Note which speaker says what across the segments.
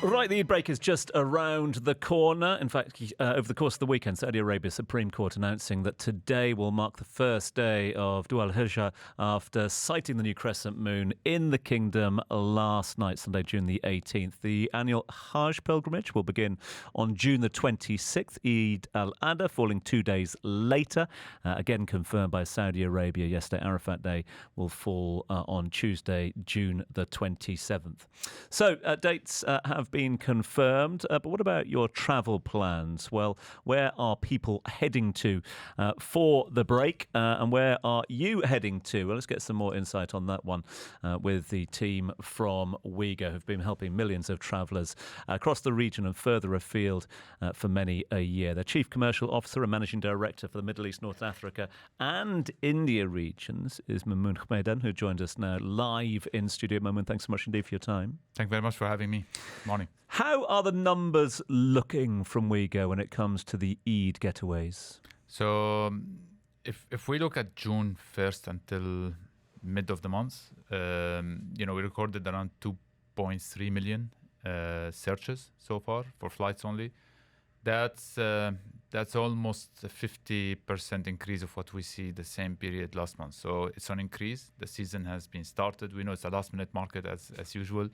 Speaker 1: Right, the Eid break is just around the corner. In fact, over the course of the weekend, Saudi Arabia Supreme Court announcing that today will mark the first day of Dhu al-Hijjah after sighting the new crescent moon in the kingdom last night, Sunday, June the 18th. The annual Hajj pilgrimage will begin on June the 26th, Eid al-Adha falling 2 days later. Again confirmed by Saudi Arabia yesterday. Arafat Day will fall on Tuesday, June the 27th. So dates have been confirmed, but what about your travel plans? Well, where are people heading to for the break, and where are you heading to? Well, let's get some more insight on that one with the team from Ouigo, who've been helping millions of travellers across the region and further afield for many a year. Their Chief Commercial Officer and Managing Director for the Middle East, North Africa and India regions is Mamoun Khmeidan, who joined us now live in studio. Mamoun, thanks so much indeed for your time.
Speaker 2: Thank you very much for having me. Morning.
Speaker 1: How are the numbers looking from Ouigo when it comes to the Eid getaways?
Speaker 2: So if we look at June 1st until mid of the month, we recorded around 2.3 million searches so far for flights only. That's almost a 50% increase of what we see the same period last month. So it's an increase. The season has been started. We know it's a last-minute market as usual.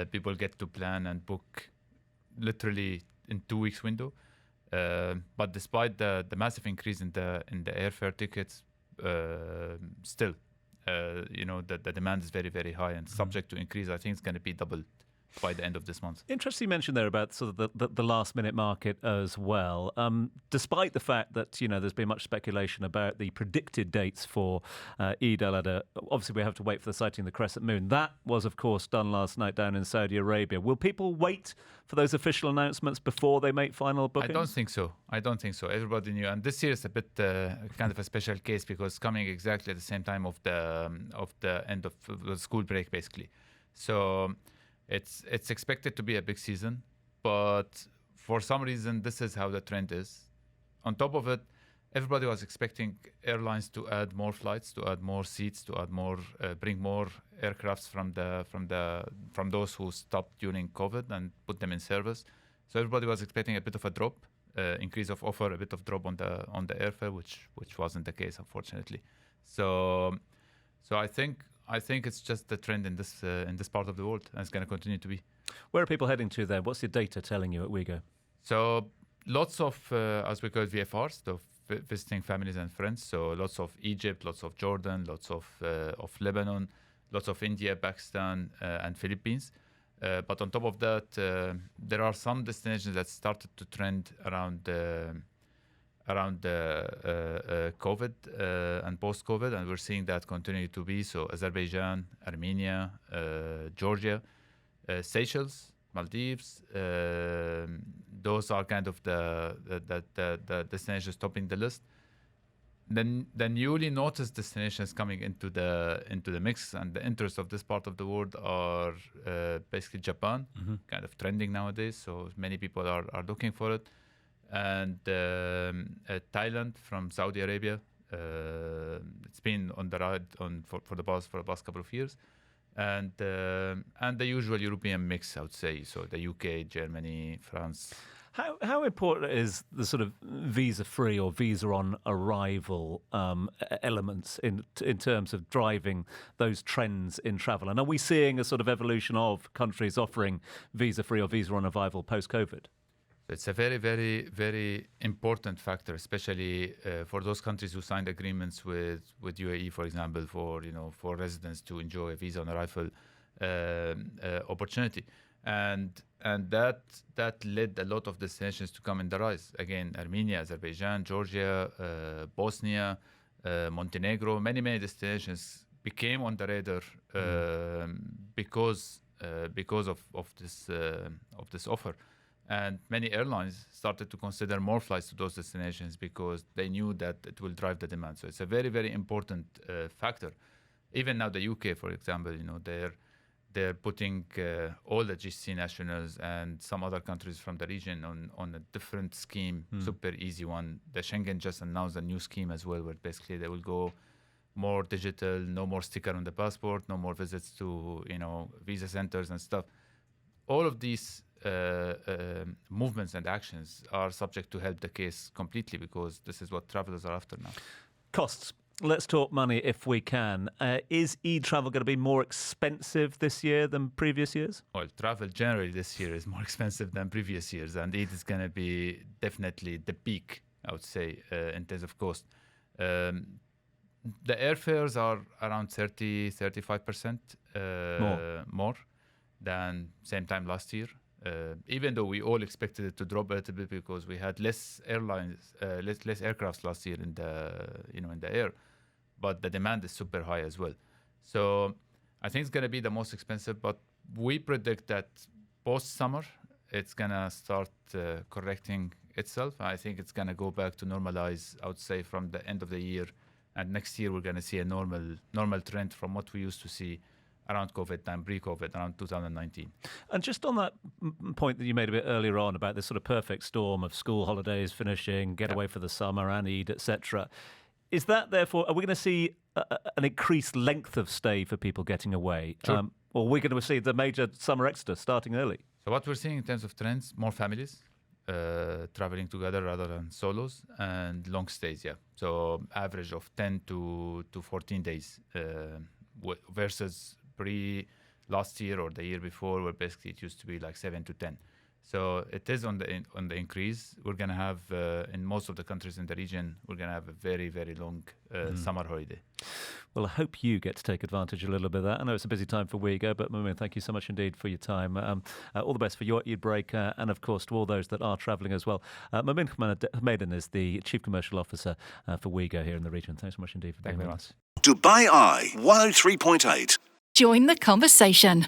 Speaker 2: People get to plan and book literally in 2 weeks window. But despite the massive increase in the airfare tickets, still, the demand is very, very high and subject to increase. I think it's going to be doubled by the end of this month.
Speaker 1: Interesting mention there about sort of the last minute market as well. Despite the fact that there's been much speculation about the predicted dates for Eid al-Adha, obviously we have to wait for the sighting of the crescent moon. That was of course done last night down in Saudi Arabia. Will people wait for those official announcements before they make final bookings?
Speaker 2: I don't think so. Everybody knew, and this year is a bit kind of a special case because coming exactly at the same time of the end of the school break basically. So it's expected to be a big season, but for some reason, this is how the trend is. On top of it, everybody was expecting airlines to add more flights, to add more seats, to add more, bring more aircrafts from those who stopped during COVID and put them in service. So everybody was expecting a bit of a drop, increase of offer, a bit of drop on the airfare, which wasn't the case, unfortunately. So I think it's just the trend in this part of the world, and it's going to continue to be.
Speaker 1: Where are people heading to there? What's your data telling you at Ouigo?
Speaker 2: So lots of, as we call it, VFRs, so visiting families and friends. So lots of Egypt, lots of Jordan, lots of Lebanon, lots of India, Pakistan, and Philippines. But on top of that, there are some destinations that started to trend around COVID and post-COVID, and we're seeing that continue to be. So Azerbaijan, Armenia, Georgia, Seychelles, Maldives, those are kind of the destinations topping the list. Then the newly noticed destinations coming into the mix and the interest of this part of the world are basically Japan, kind of trending nowadays. So many people are looking for it. And Thailand from Saudi Arabia. It's been on the ride for the past couple of years, and the usual European mix, I would say. So the UK, Germany, France.
Speaker 1: How important is the sort of visa-free or visa-on-arrival elements in terms of driving those trends in travel? And are we seeing a sort of evolution of countries offering visa-free or visa-on-arrival post-COVID?
Speaker 2: It's a very, very, very important factor, especially for those countries who signed agreements with UAE, for example, for residents to enjoy a visa on arrival opportunity, and that led a lot of destinations to come in the rise. Again, Armenia, Azerbaijan, Georgia, Bosnia, Montenegro, many destinations became on the radar because of this offer. And many airlines started to consider more flights to those destinations because they knew that it will drive the demand. So it's a very, very important factor. Even now, the UK, for example, they're putting all the GCC nationals and some other countries from the region on a different scheme, super easy one. The Schengen just announced a new scheme as well, where basically they will go more digital, no more sticker on the passport, no more visits to visa centers and stuff. All of these movements and actions are subject to help the case completely, because this is what travelers are after now.
Speaker 1: Costs. Let's talk money if we can. Is e-travel going to be more expensive this year than previous years?
Speaker 2: Well, travel generally this year is more expensive than previous years, and it is going to be definitely the peak, I would say, in terms of cost. The airfares are around 35% more than same time last year. Even though we all expected it to drop a little bit because we had less airlines, less aircrafts last year in the air, but the demand is super high as well. So I think it's going to be the most expensive, but we predict that post-summer it's going to start correcting itself. I think it's going to go back to normalize, I would say, from the end of the year, and next year we're going to see a normal trend from what we used to see around COVID and pre-COVID, around 2019.
Speaker 1: And just on that point that you made a bit earlier on about this sort of perfect storm of school holidays finishing, get away for the summer, and Eid, etc., is that therefore, are we going to see an increased length of stay for people getting away?
Speaker 2: Sure.
Speaker 1: Or are we going to see the major summer exodus starting early?
Speaker 2: So what we're seeing in terms of trends, more families traveling together rather than solos, and long stays, So average of 10 to 14 days versus last year or the year before, where basically it used to be like 7 to 10. So it is on the increase. We're going to have, in most of the countries in the region, we're going to have a very, very long summer holiday.
Speaker 1: Well, I hope you get to take advantage a little bit of that. I know it's a busy time for Uyghur, but Moomin, thank you so much indeed for your time. All the best for your Eid break, and of course to all those that are travelling as well. Moomin Hamadan is the Chief Commercial Officer for Uyghur here in the region. Thanks so much indeed for being with us.
Speaker 3: Dubai Eye 103.8.
Speaker 4: Join the conversation.